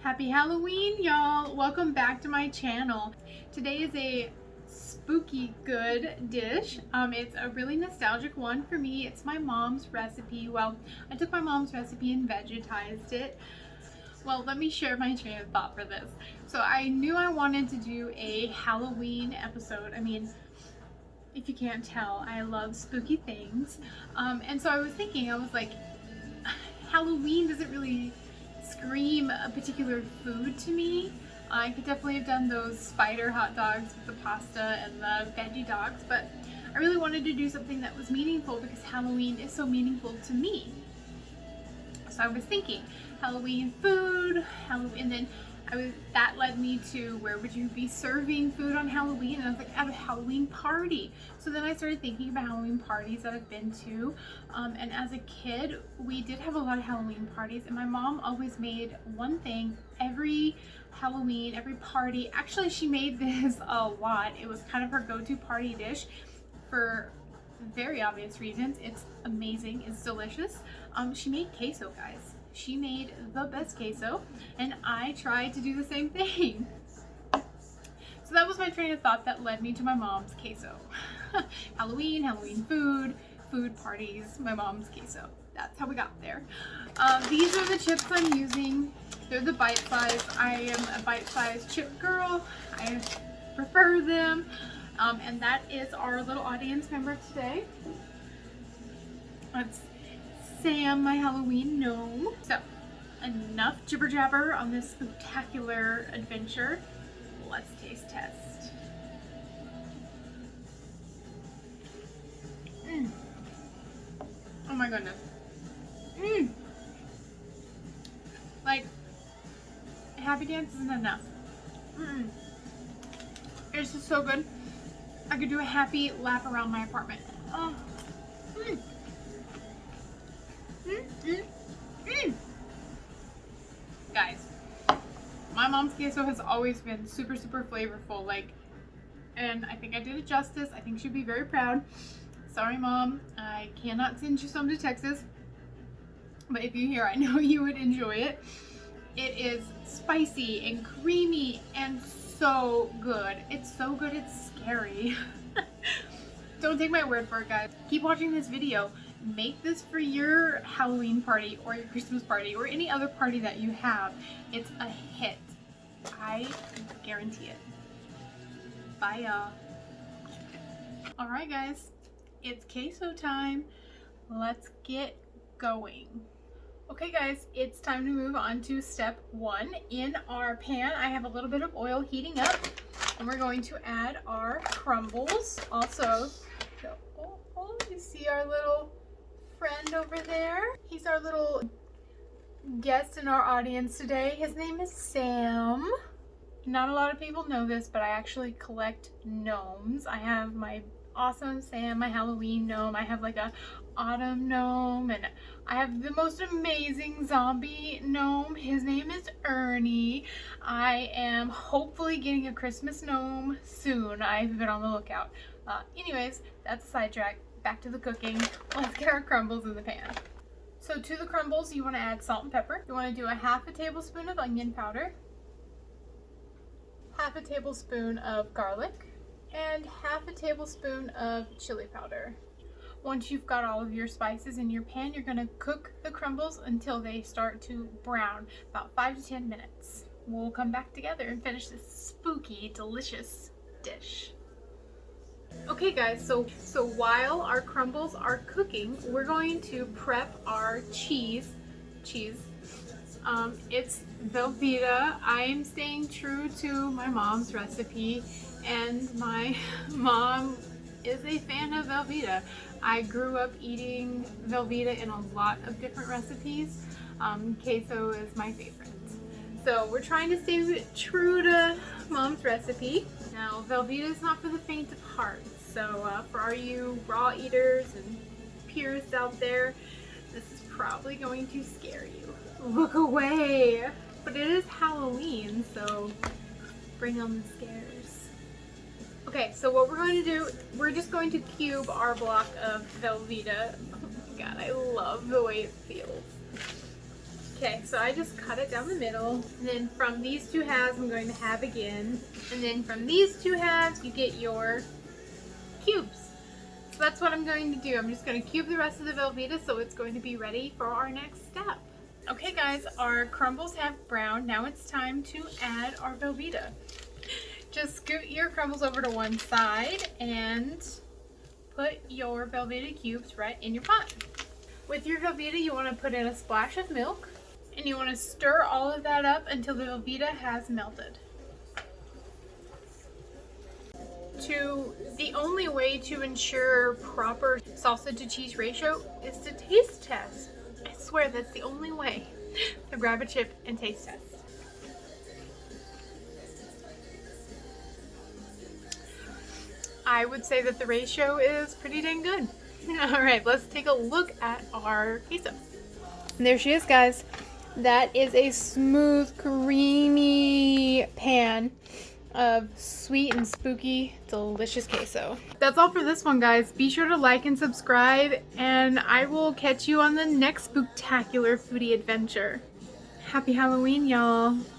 Happy Halloween, y'all! Welcome back to my channel. Today is a spooky good dish. It's a really nostalgic one for me. It's my mom's recipe. Well, I took my mom's recipe and vegetized it. Well, let me share my train of thought for this. So I knew I wanted to do a Halloween episode. I mean, if you can't tell, I love spooky things. And so I was thinking, I was like, Halloween doesn't really scream a particular food to me. I could definitely have done those spider hot dogs with the pasta and the veggie dogs, but I really wanted to do something that was meaningful because Halloween is so meaningful to me. So I was thinking Halloween food, and then that led me to where would you be serving food on Halloween? And I was like, at a Halloween party. So then I started thinking about Halloween parties that I've been to. And as a kid, we did have a lot of Halloween parties, and my mom always made one thing every Halloween, every party. Actually, she made this a lot. It was kind of her go-to party dish for very obvious reasons. It's amazing, it's delicious. She made queso, guys. She made the best queso, and I tried to do the same thing. So that was my train of thought that led me to my mom's queso. Halloween food parties, my mom's queso. That's how we got there. These are the chips I'm using. They're the bite size. I am a bite size chip girl. I prefer them. And that is our little audience member today. That's Sam, my Halloween gnome. So, enough jibber jabber on this spooktacular adventure. Let's taste test. Oh my goodness. Like, Happy Dance isn't enough. It's just so good. I could do a happy lap around my apartment. Oh. Guys, my mom's queso has always been super flavorful, and I think I did it justice. I think she'd be very proud. Sorry, Mom, I cannot send you some to Texas, but if you hear, I know you would enjoy it. It is spicy and creamy and so good. It's so good, it's scary. Don't take my word for it, guys. Keep watching this video. Make this for your Halloween party or your Christmas party or any other party that you have. It's a hit. I guarantee it. Bye, y'all. Alright, guys. It's queso time. Let's get going. Okay, guys, it's time to move on to step one. In our pan, I have a little bit of oil heating up, and we're going to add our crumbles. Also, you see our little friend over there? He's our little guest in our audience today. His name is Sam. Not a lot of people know this, but I actually collect gnomes. I have my awesome Sam, my Halloween gnome. I have like a autumn gnome, and I have the most amazing zombie gnome. His name is Ernie. I am hopefully getting a Christmas gnome soon. I've been on the lookout. Anyways, that's a sidetrack. Back to the cooking. Let's get our crumbles in the pan. So to the crumbles, you want to add salt and pepper. You want to do a half a tablespoon of onion powder, half a tablespoon of garlic, and half a tablespoon of chili powder. Once you've got all of your spices in your pan, you're going to cook the crumbles until they start to brown, about 5 to 10 minutes. We'll come back together and finish this spooky, delicious dish. Okay, guys, so while our crumbles are cooking, we're going to prep our cheese. It's Velveeta. I am staying true to my mom's recipe, and my mom is a fan of Velveeta. I grew up eating Velveeta in a lot of different recipes. Queso is my favorite. So we're trying to stay true to mom's recipe. Now, Velveeta is not for the faint of heart. So for all you raw eaters and purists out there, this is probably going to scare you. Look away! But it is Halloween, so bring on the scares. Okay, so what we're going to do, we're just going to cube our block of Velveeta. Oh my god, I love the way it feels. Okay, so I just cut it down the middle, and then from these two halves I'm going to halve again, and then from these two halves you get your cubes. So that's what I'm going to do. I'm just going to cube the rest of the Velveeta so it's going to be ready for our next step. Okay guys, our crumbles have browned. Now it's time to add our Velveeta. Just scoot your crumbles over to one side and put your Velveeta cubes right in your pot. With your Velveeta, you want to put in a splash of milk, and you want to stir all of that up until the Velveeta has melted. The only way to ensure proper salsa to cheese ratio is to taste test. I swear that's the only way to grab a chip and taste test. I would say that the ratio is pretty dang good. Alright, let's take a look at our queso. And there she is, guys. That is a smooth, creamy pan of sweet and spooky, delicious queso. That's all for this one, guys. Be sure to like and subscribe, and I will catch you on the next spooktacular foodie adventure. Happy Halloween, y'all.